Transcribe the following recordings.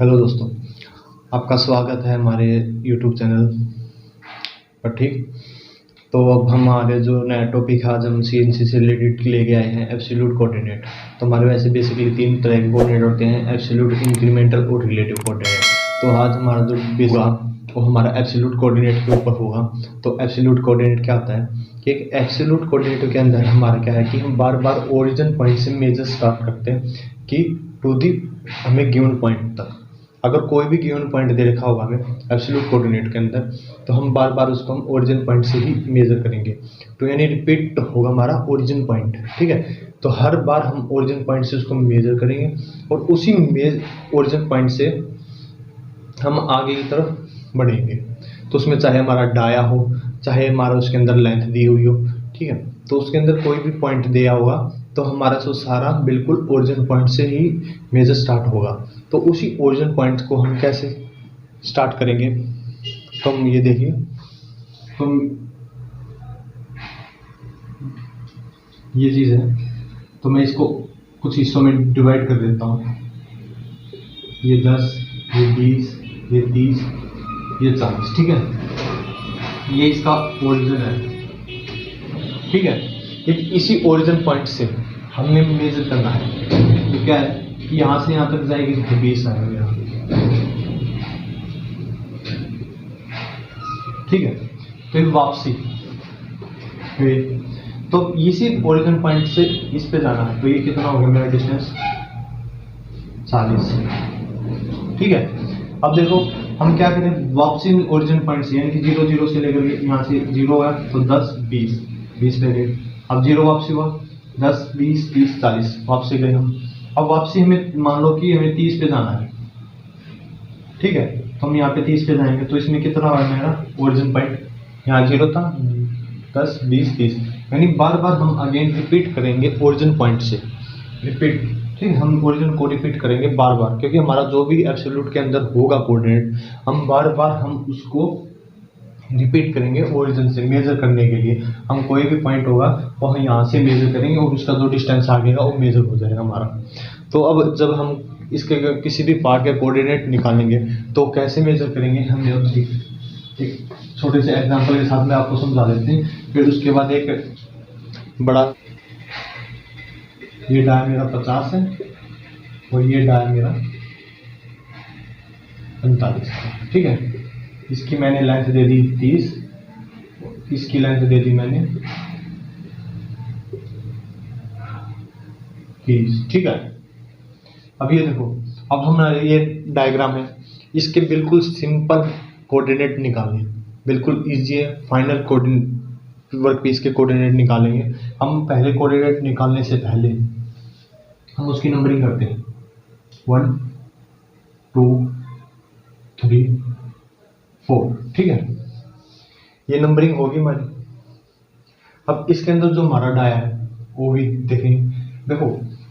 Hello दोस्तों, आपका स्वागत है हमारे यूट्यूब चैनल पर। ठीक, तो अब हमारे जो नया टॉपिक है, आज हम सीएनसी से रिलेटेड लेके आए हैं एब्सोल्यूट कोऑर्डिनेट। तो हमारे वैसे बेसिकली तीन तरह के कोऑर्डिनेट होते हैं, एब्सोल्यूट, इंक्रीमेंटल और रिलेटिव कोऑर्डिनेट। तो आज हमारा जो बेस होगा वो हमारा एब्सोल्यूट कोऑर्डिनेट के ऊपर होगा। तो एब्सोल्यूट कोऑर्डिनेट क्या होता है कि एक एब्सोल्यूट कोऑर्डिनेट के अंदर हमारा क्या है कि हम बार बार ओरिजिन पॉइंट से मेजर स्टार्ट करते हैं कि टू दी हमें गिवन पॉइंट तक। अगर कोई भी गिवन पॉइंट दे रखा होगा हमें एब्सोल्यूट कोऑर्डिनेट के अंदर, तो हम बार बार उसको हम ओरिजिन पॉइंट से ही मेजर करेंगे। तो यानी रिपीट होगा हमारा ओरिजिन पॉइंट। ठीक है, तो हर बार हम ओरिजिन पॉइंट से उसको मेजर करेंगे और उसी ओरिजिन पॉइंट से हम आगे की तरफ बढ़ेंगे। तो उसमें चाहे हमारा डाया हो, चाहे हमारा उसके अंदर लेंथ दी हुई हो, ठीक है, तो उसके अंदर कोई भी पॉइंट दिया होगा तो हमारा जो सारा बिल्कुल ओरिजिन पॉइंट से ही मेजर स्टार्ट होगा। तो उसी ओरिजिन पॉइंट को हम कैसे स्टार्ट करेंगे, तो हम ये देखिए, तो ये चीज़ है। तो मैं इसको कुछ हिस्सों में डिवाइड कर देता हूँ। ये 10, ये 20, ये 30, ये 40। ठीक है, ये इसका ओरिजिन है। ठीक है, इसी ओरिजिन पॉइंट से हमने मेजर करना है। तो क्या है कि यहाँ से यहाँ तक जाएगी तो 20 आएगा। ठीक है, तो ये वापसी, तो इसी ओरिजिन पॉइंट से इस पे जाना है। तो ये कितना हो गया मेरा डिस्टेंस, 40। ठीक है, अब देखो हम क्या करें, वापसी ओरिजिन पॉइंट से यानी कि 0 0 से लेकर यहाँ से 0 है तो 10 20 20 पे गए। अब 0 वापसी हुआ, 10 20 30 40 वापसी गए हम। अब वापसी हमें मान लो कि हमें 30 पे जाना है। ठीक है, तो हम यहाँ पे 30 पे जाएंगे। तो इसमें कितना हुआ मेरा ओरिजिन पॉइंट, यहाँ 0 था, 10 20 30, यानी बार बार हम अगेन रिपीट करेंगे ओरिजिन पॉइंट से। रिपीट, ठीक है, हम ओरिजिन को रिपीट करेंगे बार बार, क्योंकि हमारा जो भी एब्सोल्यूट के अंदर होगा कोऑर्डिनेट, हम बार बार हम उसको रिपीट करेंगे ओरिजिन से मेजर करने के लिए। हम कोई भी पॉइंट होगा वो हम यहाँ से मेजर करेंगे और उसका जो डिस्टेंस आगेगा वो मेजर हो जाएगा हमारा। तो अब जब हम इसके किसी भी पार्ट के कोऑर्डिनेट निकालेंगे तो कैसे मेजर करेंगे, हम एक छोटे से एग्जांपल के साथ में आपको समझा देते हैं। फिर उसके बाद एक बड़ा, ये डाया मेरा 50 है और ये डाया मेरा 45। ठीक है, इसकी मैंने लेंथ दे दी 30, इसकी लेंथ दे दी मैंने 30। ठीक है, अब ये देखो, अब हम ये डायग्राम है, इसके बिल्कुल सिंपल कोऑर्डिनेट निकालने, बिल्कुल इजी है। फाइनल कोऑर्डिनेट वर्क पीस के कोऑर्डिनेट निकालेंगे हम। पहले कोऑर्डिनेट निकालने से पहले हम उसकी नंबरिंग करते हैं, 1 2 3 4। ठीक है, ये नंबरिंग होगी हमारी। अब इसके अंदर जो हमारा डाया है वो भी देखेंगे। देखो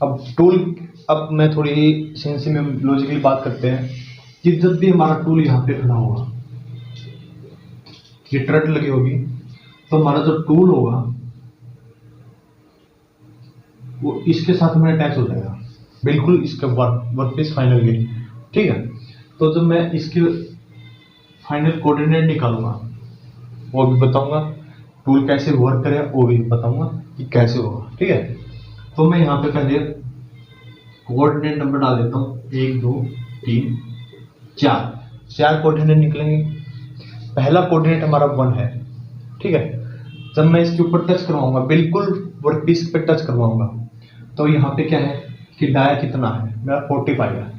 अब टूल, अब मैं थोड़ी सेंसी में लॉजिकली बात करते हैं कि जब भी हमारा टूल यहाँ पे खड़ा होगा, ये ट्रट लगी होगी, तो हमारा जो टूल होगा वो इसके साथ में अटैच हो जाएगा, बिल्कुल इसका वर्क पीस फाइनल के। ठीक है, तो जब मैं इसके फाइनल कोऑर्डिनेट निकालूंगा वो भी बताऊंगा, टूल कैसे वर्क करे वो भी बताऊंगा कि कैसे होगा। ठीक है, तो मैं यहाँ पे पहले कोऑर्डिनेट नंबर डाल देता हूँ, 1 2 3 4 कोऑर्डिनेट निकलेंगे। पहला कोऑर्डिनेट हमारा 1 है। ठीक है, जब मैं इसके ऊपर टच करवाऊंगा, बिल्कुल वर्क पीस पे टच करवाऊंगा, तो यहाँ पे क्या है कि डाया कितना है मेरा 45 है।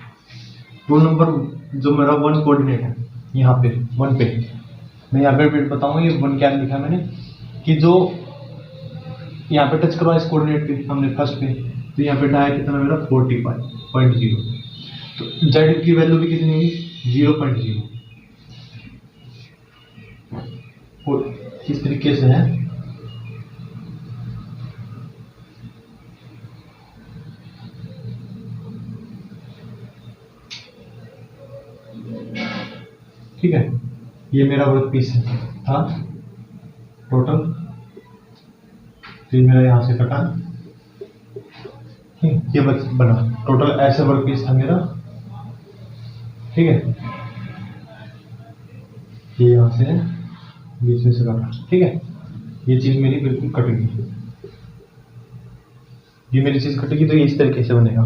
टूल नंबर जो मेरा 1 कोऑर्डिनेट है यहाँ पे 1 पे, मैं यहाँ पे बताऊंगा ये 1 क्या लिखा है मैंने, कि जो यहाँ पे टच करवा इस कोऑर्डिनेट पे हमने फर्स्ट पे, तो यहाँ पे डाया कितना मेरा 45.0। तो जेड की वैल्यू भी कितनी होगी, 0.0। और किस तरीके से है, ठीक है, ये मेरा वर्क पीस था टोटल, फिर मेरा यहाँ से कटा, ये बना टोटल, ऐसे वर्क पीस था मेरा ठीक है, ये यहाँ से बीच में से काटा, ठीक है, ये चीज मेरी बिल्कुल कटेगी, ये मेरी चीज कटेगी तो ये इस तरीके से बनेगा।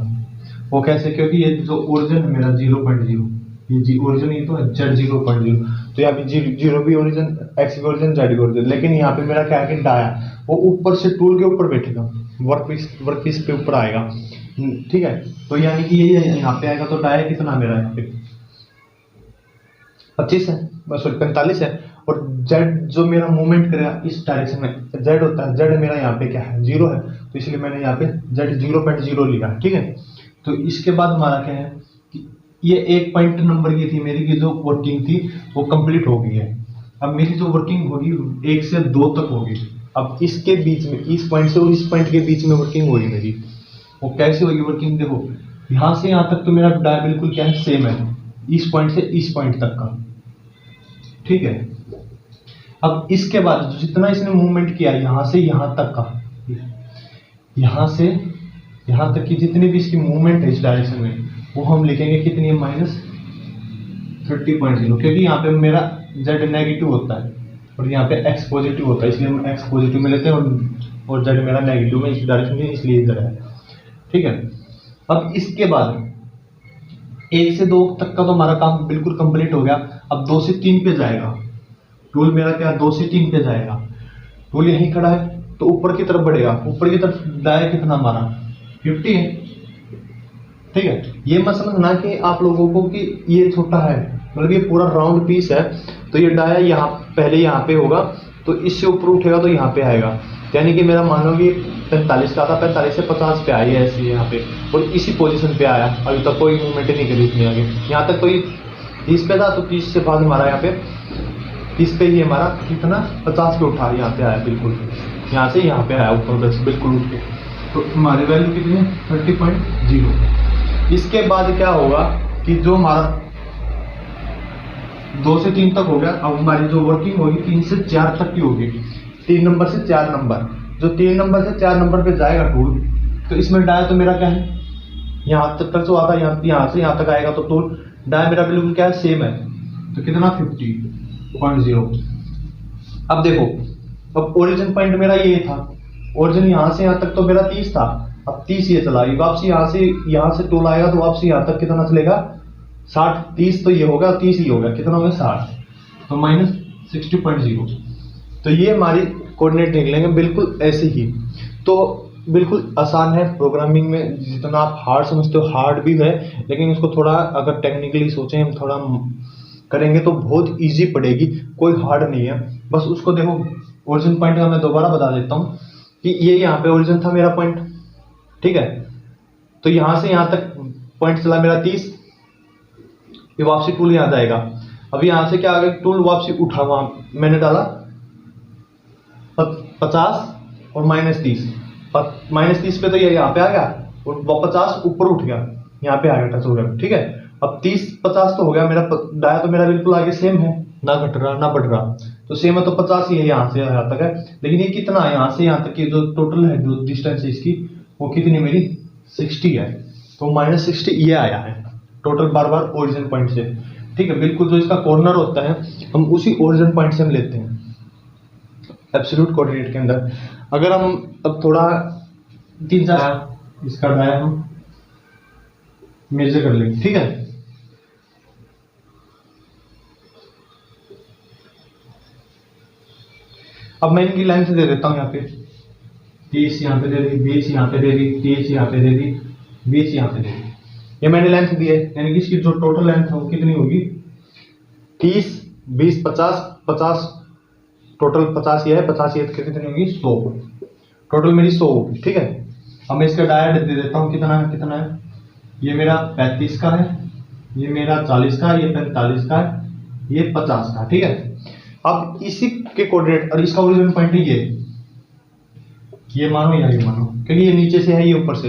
वो कैसे? क्योंकि ये जो ओरिजिन है मेरा 0.0, ये जी ओरिजिन ये तो है Z 0.0, तो यहाँ पे जीरो भी ओरिजिन, एक्स भी ओरिजिन, जेड भी ओरिजिन, लेकिन यहाँ पे मेरा क्या है कि डाया वो ऊपर से टूल के ऊपर बैठेगा, वर्क पीस पे ऊपर आएगा, ठीक है। तो यानी कि ये यहाँ पे आएगा, तो डाया कितना मेरा यहाँ पे 25 है, सॉरी 45 है, और जेड जो मेरा मूवमेंट करेगा इस डायरेक्शन में, जेड होता है, जेड मेरा यहाँ पे क्या है 0 है, तो इसलिए मैंने यहाँ पे जेड 0.0 लिखा, ठीक है। तो इसके बाद हमारा क्या है कि ये एक पॉइंट नंबर की थी मेरी की जो वर्किंग थी वो कंप्लीट हो गई है। अब मेरी जो वर्किंग होगी 1 से 2 तक होगी। अब इसके बीच में, इस पॉइंट से और इस पॉइंट के बीच में वर्किंग होगी मेरी, वो कैसे होगी वर्किंग? देखो यहाँ से यहाँ तक तो मेरा डाया बिल्कुल क्या है सेम है, इस पॉइंट से इस पॉइंट तक का, ठीक है। अब इसके बाद जितना इसने मूवमेंट किया यहाँ से यहाँ तक का, यहाँ से यहाँ तक की जितनी भी इसकी मूवमेंट है इस डायरेक्शन में, वो हम लिखेंगे कितनी है -30.0, क्योंकि यहाँ पे मेरा z नेगेटिव होता है और यहाँ पे x पॉजिटिव होता है, इसलिए हम x पॉजिटिव में लेते हैं और z मेरा नेगेटिव में इस डायरेक्शन में, इसलिए इधर है, ठीक है। अब इसके बाद 1 से 2 तक का तो हमारा काम बिल्कुल कंप्लीट हो गया। अब 2 से 3 पे जाएगा टूल मेरा, क्या 2 से 3 पे जाएगा, टूल यहीं खड़ा है तो ऊपर की तरफ बढ़ेगा, ऊपर की तरफ डाया कितना हमारा 50 है, ठीक है। ये मत समझना कि आप लोगों को कि ये छोटा है, मतलब ये पूरा राउंड पीस है, तो ये डाया यहाँ पहले यहाँ पे होगा, तो इससे ऊपर उठेगा तो यहाँ पे आएगा, यानी कि मेरा मान लो कि 45 का था, 45 से 50 पे आई है ऐसे यहाँ पे, और इसी पोजीशन पे आया, अभी तक कोई मूवमेंट नहीं करी इसमें आगे, यहाँ तक कोई 30 पे था, तो 30 से बाद हमारा यहाँ पे 30 पे ही हमारा कितना 50 पे उठा, यहाँ पे आया बिल्कुल, यहाँ से यहाँ पे आया ऊपर बस बिल्कुल उठ के, तो हमारी वैल्यू कितनी है 30.0। इसके बाद क्या होगा कि जो हमारा 2 से 3 तक हो गया, अब हमारी जो वर्किंग होगी 3 से 4 तक की होगी, 3 नंबर से 4 नंबर, जो 3 नंबर से 4 नंबर पे जाएगा टूल, तो इसमें डाया तो मेरा क्या है यहाँ तक जो आता है, यहाँ से यहाँ तक आएगा, तो टूल डाया मेरा बिल्कुल क्या है सेम है, तो कितना 50.0। अब देखो, अब ओरिजिन पॉइंट मेरा ये था, ओरिजिन यहाँ से यहाँ तक तो मेरा 30 था, अब 30 ये चला, वापसी यहाँ से टूल आएगा तो वापसी यहाँ तक कितना चलेगा 60, 30 तो ये होगा, 30 ही होगा, कितना होगा 60, तो -60.0। तो ये हमारी कोऑर्डिनेट निकलेंगे बिल्कुल ऐसे ही। तो बिल्कुल आसान है प्रोग्रामिंग में, जितना आप हार्ड समझते हो हार्ड भी है, लेकिन उसको थोड़ा अगर टेक्निकली सोचें हम थोड़ा करेंगे तो बहुत इजी पड़ेगी, कोई हार्ड नहीं है। बस उसको देखो, ओरिजिन पॉइंट का मैं दोबारा बता देता हूँ कि ये यहाँ पे ओरिजिन था मेरा पॉइंट, ठीक है, तो यहाँ से यहाँ तक पॉइंट चला मेरा 30, ये वापसी टूल यहाँ जाएगा, अब यहाँ से क्या आ गया टूल वापसी उठा, वहाँ मैंने डाला 50 और -30 पे, तो ये यहाँ पे आ गया और 50 ऊपर उठ गया, यहाँ पे आ गया, टच हो गया, ठीक है। अब 30-50 तो हो गया मेरा, डाया तो मेरा बिल्कुल आगे सेम है, ना घट रहा ना बढ़ रहा, तो सेम है तो 50 ही है यहाँ से यहाँ तक है, लेकिन ये कितना है यहाँ से यहाँ तक की जो टोटल है जो डिस्टेंस है इसकी, वो कितनी मेरी 60 है, तो -60 ये आया है टोटल बार बार ओरिजिन पॉइंट से, ठीक है। बिल्कुल जो इसका कॉर्नर होता है हम उसी ओरिजिन पॉइंट से हम लेते हैं एब्सोल्यूट कोऑर्डिनेट के अंदर। अगर हम अब थोड़ा 3-4 इसका डाया हम मेजर कर लेंगे, ठीक है। अब मैं इनकी लेंथ दे देता हूं, यहाँ पे 30 यहाँ पे दे दी, 20 यहाँ पे दे दी, 30 यहाँ पे दे दी, 20 यहाँ पे दे दी, ये मैंने लेंथ दी है, यानी कि इसकी जो टोटल लेंथ है वो कितनी होगी 30, 20, 50, टोटल 50 ये है, 50 ये कितनी होगी 100, टोटल मेरी 100 होगी, ठीक है। अब मैं इसका डाया दे देता हूँ, कितना है, ये मेरा 35 का है, ये मेरा 40 का है, ये 45 का है, ये 50 का, ठीक है। अब इसी के कोऑर्डिनेट और इसका ओरिजिन पॉइंट ये मानो या ये मानो, क्योंकि ये नीचे से है ये ऊपर से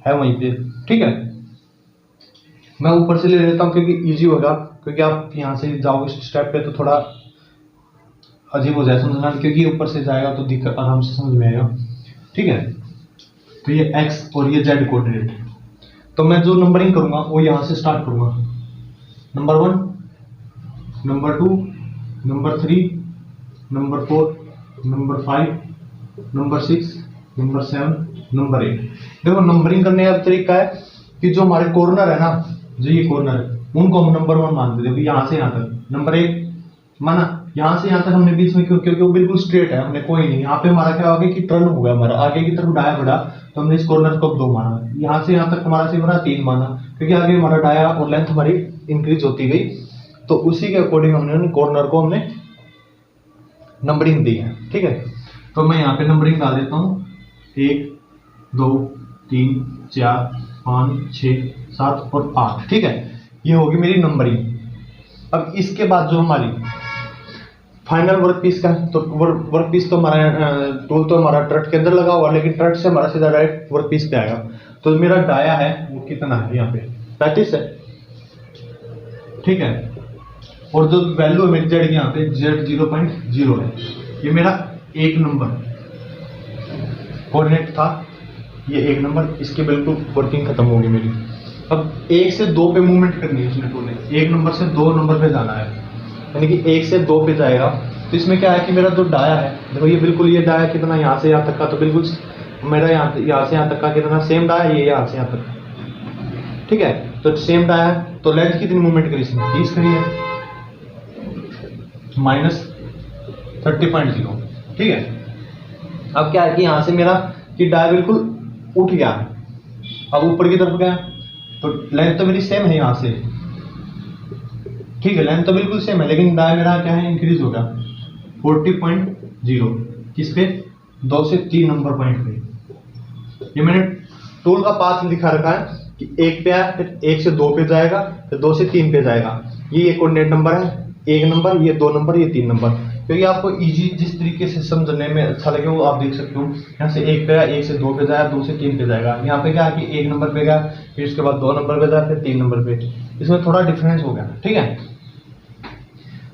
है वहीं पे, ठीक है। मैं ऊपर से ले लेता हूँ क्योंकि इजी होगा, क्योंकि आप यहाँ से जाओगे स्टेप पे तो थोड़ा अजीब हो जाए समझना, क्योंकि ऊपर से जाएगा तो दिक्कत आराम से समझ में आएगा, ठीक है। तो ये x और ये z कोऑर्डिनेट, तो मैं जो नंबरिंग करूंगा वो यहाँ से स्टार्ट करूंगा, number 1, number 2, number 3, number 4, number 5, number 6, number 7, number 8। देखो नंबरिंग करने का तरीका है कि जो हमारे कॉर्नर है ना, जो ये कॉर्नर है उनको हम नंबर 1 मानते थे। देखो यहाँ से यहाँ तक नंबर 1 माना, यहाँ से यहाँ तक हमने बीच में क्यों, क्योंकि वो बिल्कुल स्ट्रेट है, हमने कोई नहीं। यहाँ पे हमारा क्या हो गया कि टर्न हो गया, हमारा आगे की तरफ डाया बढ़ा, तो हमने इस कॉर्नर को 2 माना। यहाँ से यहाँ तक हमारा से बना 3 माना, क्योंकि आगे हमारा डाया और लेंथ हमारी इंक्रीज होती गई। तो उसी के अकॉर्डिंग हमने कॉर्नर को हमने नंबरिंग दी है। ठीक है, तो मैं यहाँ पे नंबरिंग डाल देता हूँ 1, 2, 3, 4, 5, 6, 7 और 8। ठीक है, ये होगी मेरी नंबरिंग। अब इसके बाद जो हमारी फाइनल वर्क पीस का, तो वर्क पीस तो हमारा टूल तो हमारा ट्रट के अंदर लगा हुआ, लेकिन ट्रट से हमारा सीधा डायरेक्ट वर्क पीस पे आएगा। तो मेरा डाया है वो कितना है, यहाँ पे 35 है। ठीक है, और जो वैल्यू है मेरी जेड की यहाँ पे जेड 0.0 है। ये मेरा 1 नंबर कोऑर्डिनेट था, ये 1 नंबर, इसकी बिल्कुल वर्किंग खत्म होगी मेरी। अब 1 से 2 पे मूवमेंट करनी है उसने टूल ने, 1 नंबर से 2 नंबर पे जाना है, यानी कि 1 से 2 पे जाएगा। तो इसमें क्या है कि मेरा जो डाया है, देखो ये बिल्कुल ये डाया कितना यहाँ से यहाँ तक का, तो बिल्कुल मेरा यहाँ से यहाँ तक का कितना सेम डाया, ये यहाँ से यहाँ तक। ठीक है, तो सेम डाया है, तो लेंथ कितनी मूवमेंट करी इसने, 30 करी है, -30.0। ठीक है, अब क्या है कि यहाँ से मेरा कि डाया बिल्कुल उठ गया, अब ऊपर की तरफ गया, तो लेंथ तो मेरी सेम है यहाँ से। ठीक है, लेंथ तो बिल्कुल सेम है, लेकिन डाया मेरा क्या है, इंक्रीज हो गया 40.0। किस पे, 2 से 3 नंबर पॉइंट पे। ये मैंने टूल का पाथ लिखा रखा है कि 1 पे आया, फिर 1 से 2 पे जाएगा, फिर 2 से 3 पे जाएगा। ये कोऑर्डिनेट नंबर है, 1 नंबर, ये 2 नंबर, ये 3 नंबर। क्योंकि आपको इजी जिस तरीके से समझने में अच्छा लगे वो आप देख सकते हो। यहाँ से 1 पे आया, 1 से 2 पे जाया, 2 से 3 पे जाएगा। यहाँ पे क्या है कि 1 नंबर पे गया, फिर उसके बाद 2 नंबर पे जाया, फिर 3 नंबर पे। इसमें थोड़ा डिफरेंस हो गया। ठीक है,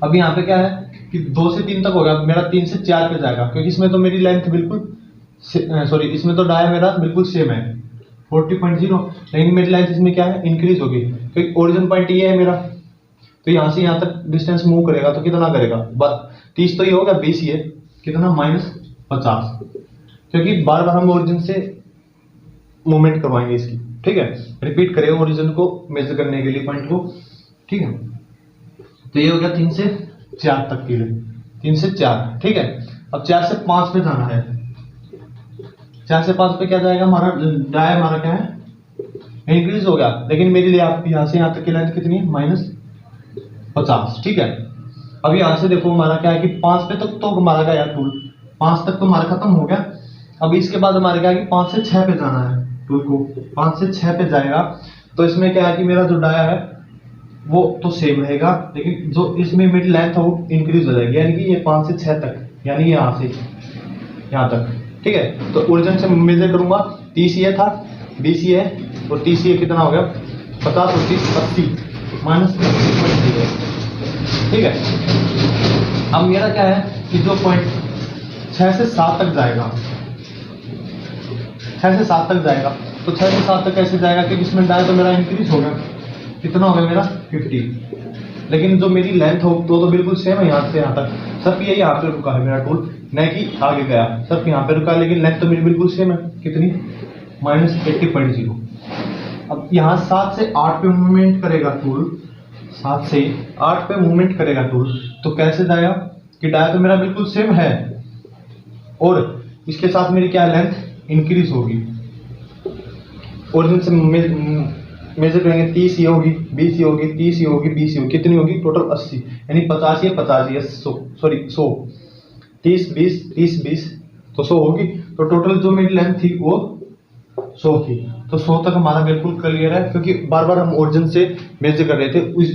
अब यहाँ पे क्या है कि 2 से 3 तक हो गया, मेरा 3 से 4 पे जाएगा, क्योंकि इसमें तो मेरी लेंथ बिल्कुल सॉरी, इसमें तो डाया मेरा बिल्कुल सेम है 40.0, लेकिन मेरी लेंथ इसमें क्या है, इंक्रीज होगी, क्योंकि ओरिजिन पॉइंट ये है मेरा। तो यहाँ से यहाँ तक डिस्टेंस मूव करेगा, तो कितना करेगा, 30 तो ये होगा, 20 ये कितना, -50, क्योंकि बार बार हम ओरिजिन से मूवमेंट करवाएंगे इसकी। ठीक है, रिपीट करेंगे ओरिजिन को मेजर करने के लिए पॉइंट को। ठीक है, तो ये हो गया 3 से 4 तक के लिए, 3 से 4। ठीक है, अब 4 से 5 पे जाना है। 4 से 5 पे क्या जाएगा, हमारा डाया हमारा क्या है, इंक्रीज हो गया, लेकिन मेरे लिए आप यहाँ से यहाँ तक की लेंथ कितनी है, -50। ठीक है, अब यहाँ से देखो हमारा क्या है कि 5 पे तक तो हमारा गया टूल, 5 तक तो हमारा खत्म हो गया। अब इसके बाद हमारे क्या है कि 5 से 6 पे जाना है टूल को, 5 से 6 पे जाएगा। तो इसमें क्या है कि मेरा जो डाया है वो तो सेम रहेगा, लेकिन जो इसमें मेरी लेंथ है वो इंक्रीज हो जाएगी, यानी कि ये 5 से 6 तक, यानी यहाँ से यहाँ तक। ठीक है, तो ओरिजिन से मेजर करूंगा, 30 ये था, 20 ये है, और 30 ये कितना हो गया, 50 और 30 80 -30.0। ठीक है, अब मेरा क्या है कि जो पॉइंट 6 से 7 तक जाएगा, 6 से 7 तक जाएगा, तो 6 से 7 तक कैसे जाएगा, क्योंकि इसमें डाया तो मेरा इंक्रीज हो गया, कितना हो गया मेरा 50, लेकिन जो मेरी लेंथ हो तो बिल्कुल सेम है यहाँ से यहाँ तक। सिर्फ ये यहाँ पे रुका है मेरा टूल, न कि आगे गया, सिर्फ यहाँ पे रुका, लेकिन लेंथ तो मेरी बिल्कुल सेम है, कितनी, -80.0। अब यहाँ 7 से 8 पे मूवमेंट करेगा टूल, 7 से 8 पे मूवमेंट करेगा टूल, तो कैसे जाएगा कि डाया तो मेरा बिल्कुल सेम है, और इसके साथ मेरी क्या लेंथ इंक्रीज होगी। ओरिजिन से मेजर करेंगे, 30 ये होगी, 20 ये होगी, 30 ये होगी, 20 ये होगी, कितनी होगी टोटल 80, यानी 50 ये 50 ये 100, सॉरी 100, 30 20 30 20 तो 100 होगी। तो टोटल जो मेरी लेंथ थी वो 100 थी, तो 100 तक हमारा बिल्कुल क्लियर है, क्योंकि बार बार हम ओरिजिन से मेजर कर रहे थे उस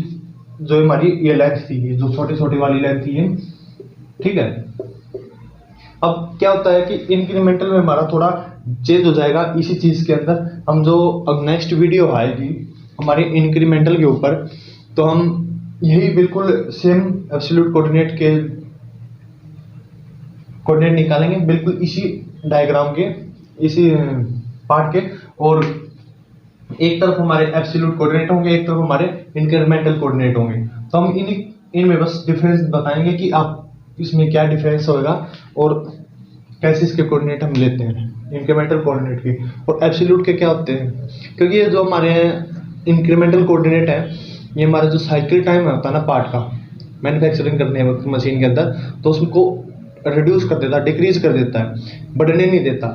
जो हमारी ये लेंथ थी, ये जो छोटी छोटी वाली लेंथ थी ये। ठीक है, अब क्या होता है कि इंक्रीमेंटल में हमारा थोड़ा चेंज हो जाएगा इसी चीज के अंदर। हम जो अब नेक्स्ट वीडियो आएगी हमारे इंक्रीमेंटल के ऊपर, तो हम यही बिल्कुल सेम एब्सोल्यूट कोऑर्डिनेट के कोऑर्डिनेट निकालेंगे, बिल्कुल इसी डायग्राम के, इसी पार्ट के, और एक तरफ हमारे एब्सोल्यूट कोऑर्डिनेट होंगे, एक तरफ हमारे इंक्रीमेंटल कोऑर्डिनेट होंगे। तो हम इनमें बस डिफरेंस बताएंगे कि आप इसमें क्या डिफरेंस होगा और कैसे इसके कोऑर्डिनेट हम लेते हैं इंक्रीमेंटल कोऑर्डिनेट के और एब्सोल्यूट के क्या होते हैं। क्योंकि ये जो हमारे इंक्रीमेंटल कोऑर्डिनेट है, ये हमारा जो साइकिल टाइम होता है ना पार्ट का, मैन्युफैक्चरिंग करने वक्त मशीन के अंदर, तो उसको रिड्यूस कर देता है, डिक्रीज कर देता है, बढ़ने नहीं देता।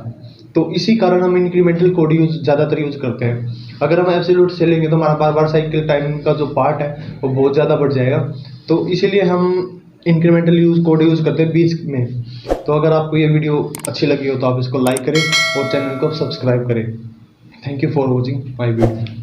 तो इसी कारण हम इंक्रीमेंटल कोड ज़्यादातर यूज करते हैं। अगर हम एब्सोल्यूट से लेंगे तो हमारा बार बार साइकिल टाइम का जो पार्ट है वो बहुत ज़्यादा बढ़ जाएगा। तो इसीलिए हम इंक्रीमेंटल कोड यूज़ करते हैं बीच में। तो अगर आपको ये वीडियो अच्छी लगी हो तो आप इसको लाइक करें और चैनल को सब्सक्राइब करें। Thank you for watching my video.